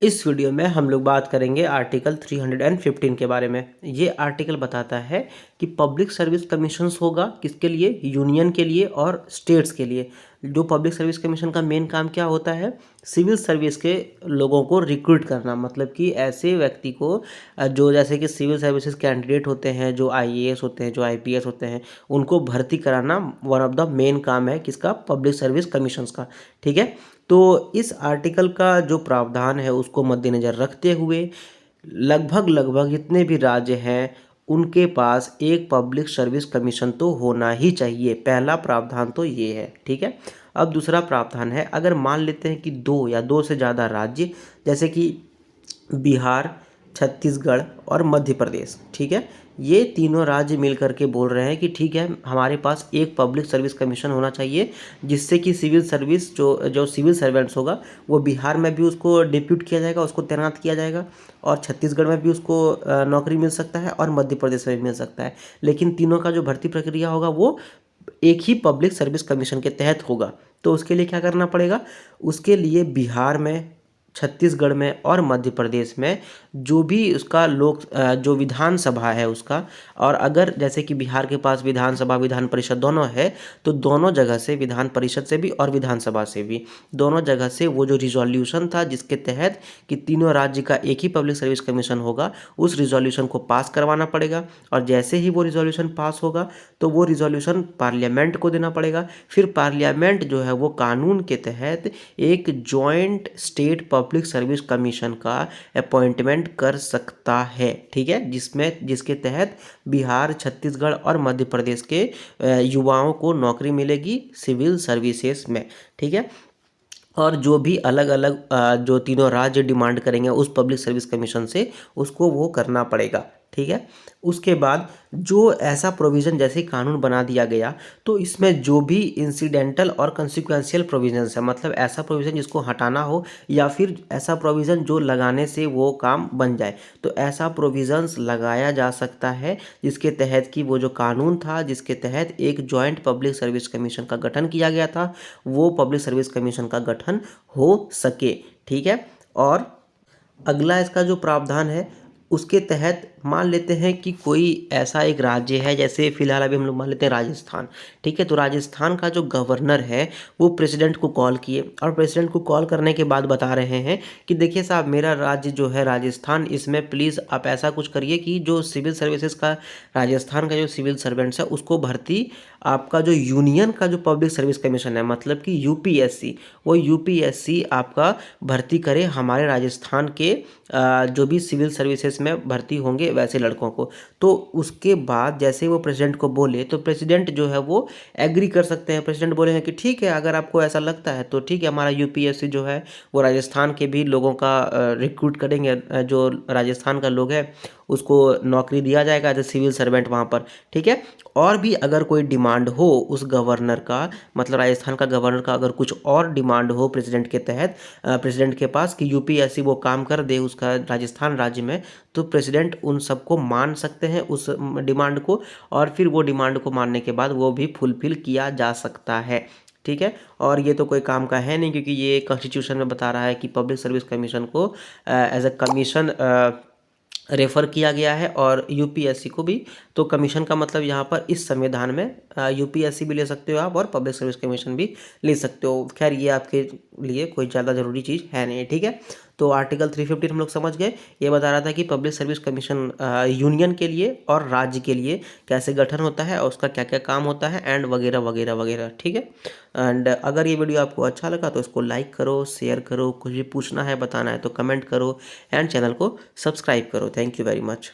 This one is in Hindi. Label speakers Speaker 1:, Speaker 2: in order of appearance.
Speaker 1: इस वीडियो में हम लोग बात करेंगे आर्टिकल 315 के बारे में। ये आर्टिकल बताता है कि पब्लिक सर्विस कमीशंस होगा किसके लिए, यूनियन के लिए और स्टेट्स के लिए। जो पब्लिक सर्विस कमीशन का मेन काम क्या होता है, सिविल सर्विस के लोगों को रिक्रूट करना, मतलब कि ऐसे व्यक्ति को जो जैसे कि सिविल सर्विसेज कैंडिडेट होते हैं, जो आईएएस होते हैं, जो आईपीएस होते हैं, उनको भर्ती कराना वन ऑफ द मेन काम है किसका, पब्लिक सर्विस कमीशंस का। ठीक है, तो इस आर्टिकल का जो प्रावधान है उसको मद्देनज़र रखते हुए लगभग जितने भी राज्य हैं उनके पास एक पब्लिक सर्विस कमीशन तो होना ही चाहिए। पहला प्रावधान तो ये है। ठीक है, अब दूसरा प्रावधान है, अगर मान लेते हैं कि दो या दो से ज़्यादा राज्य जैसे कि बिहार, छत्तीसगढ़ और मध्य प्रदेश, ठीक है, ये तीनों राज्य मिल करके बोल रहे हैं कि ठीक है, हमारे पास एक पब्लिक सर्विस कमीशन होना चाहिए, जिससे कि सिविल सर्विस जो जो सिविल सर्वेंट्स होगा वो बिहार में भी उसको डिप्यूट किया जाएगा, उसको तैनात किया जाएगा, और छत्तीसगढ़ में भी उसको नौकरी मिल सकता है और मध्य प्रदेश में भी मिल सकता है। लेकिन तीनों का जो भर्ती प्रक्रिया होगा वो एक ही पब्लिक सर्विस कमीशन के तहत होगा। तो उसके लिए क्या करना पड़ेगा, उसके लिए बिहार में, छत्तीसगढ़ में और मध्य प्रदेश में जो भी उसका जो विधानसभा है उसका, और अगर जैसे कि बिहार के पास विधानसभा विधान परिषद दोनों है, तो दोनों जगह से, विधान परिषद से भी और विधानसभा से भी, दोनों जगह से वो जो रिजोल्यूशन था जिसके तहत कि तीनों राज्य का एक ही पब्लिक सर्विस कमीशन होगा, उस रिजोल्यूशन को पास करवाना पड़ेगा। और जैसे ही वो रिजोल्यूशन पास होगा तो वो रिजोल्यूशन पार्लियामेंट को देना पड़ेगा। फिर पार्लियामेंट जो है वो कानून के तहत एक joint state public service commission का अपॉइंटमेंट कर सकता है। ठीक है, जिसके तहत बिहार, छत्तीसगढ़ और मध्य प्रदेश के युवाओं को नौकरी मिलेगी सिविल सर्विसेज में। ठीक है, और जो भी अलग अलग जो तीनों राज्य डिमांड करेंगे उस पब्लिक सर्विस कमीशन से, उसको वो करना पड़ेगा। ठीक है, उसके बाद जो ऐसा प्रोविज़न जैसे कानून बना दिया गया, तो इसमें जो भी इंसिडेंटल और कंसिक्वेंशियल प्रोविजंस है, मतलब ऐसा प्रोविज़न जिसको हटाना हो या फिर ऐसा प्रोविज़न जो लगाने से वो काम बन जाए, तो ऐसा प्रोविज़न्स लगाया जा सकता है जिसके तहत कि वो जो कानून था जिसके तहत एक जॉइंट पब्लिक सर्विस कमीशन का गठन किया गया था, वो पब्लिक सर्विस कमीशन का गठन हो सके। ठीक है, और अगला इसका जो प्रावधान है उसके तहत मान लेते हैं कि कोई ऐसा एक राज्य है, जैसे फिलहाल अभी हम लोग मान लेते हैं राजस्थान। ठीक है, तो राजस्थान का जो गवर्नर है वो प्रेसिडेंट को कॉल किए, और प्रेसिडेंट को कॉल करने के बाद बता रहे हैं कि देखिए साहब, मेरा राज्य जो है राजस्थान, इसमें प्लीज़ आप ऐसा कुछ करिए कि जो सिविल सर्विसेज का, राजस्थान का जो सिविल सर्वेंट्स है उसको भर्ती आपका जो यूनियन का जो पब्लिक सर्विस कमीशन है, मतलब कि यूपीएससी, वो यूपीएससी आपका भर्ती करे हमारे राजस्थान के जो भी सिविल सर्विसेज में भर्ती होंगे वैसे लड़कों को। तो उसके बाद जैसे वो प्रेसिडेंट को बोले, तो प्रेसिडेंट जो है वो एग्री कर सकते हैं। प्रेसिडेंट बोले हैं कि ठीक है, अगर आपको ऐसा लगता है तो ठीक है, हमारा यूपीएससी जो है वो राजस्थान के भी लोगों का रिक्रूट करेंगे, जो राजस्थान का लोग है उसको नौकरी दिया जाएगा एज ए सिविल सर्वेंट वहाँ पर। ठीक है, और भी अगर कोई डिमांड हो उस गवर्नर का, मतलब राजस्थान का गवर्नर का अगर कुछ और डिमांड हो प्रेसिडेंट के तहत, प्रेसिडेंट के पास कि यूपीएससी वो काम कर दे उसका राजस्थान राज्य में, तो प्रेसिडेंट उन सबको मान सकते हैं उस डिमांड को, और फिर वो डिमांड को मानने के बाद वो भी फुलफिल किया जा सकता है। ठीक है, और ये तो कोई काम का है नहीं, क्योंकि ये कॉन्स्टिट्यूशन में बता रहा है कि पब्लिक सर्विस कमीशन को एज अ कमीशन रेफ़र किया गया है, और यूपीएससी को भी। तो कमीशन का मतलब यहाँ पर इस संविधान में यूपीएससी भी ले सकते हो आप और पब्लिक सर्विस कमीशन भी ले सकते हो। खैर ये आपके लिए कोई ज़्यादा ज़रूरी चीज़ है नहीं। ठीक है, तो आर्टिकल 315 हम लोग समझ गए। ये बता रहा था कि पब्लिक सर्विस कमीशन यूनियन के लिए और राज्य के लिए कैसे गठन होता है और उसका क्या क्या काम होता है, एंड वगैरह वगैरह वगैरह। ठीक है, एंड अगर ये वीडियो आपको अच्छा लगा तो इसको लाइक करो, शेयर करो, कुछ भी पूछना है बताना है तो कमेंट करो, एंड चैनल को सब्सक्राइब करो। Thank you very much.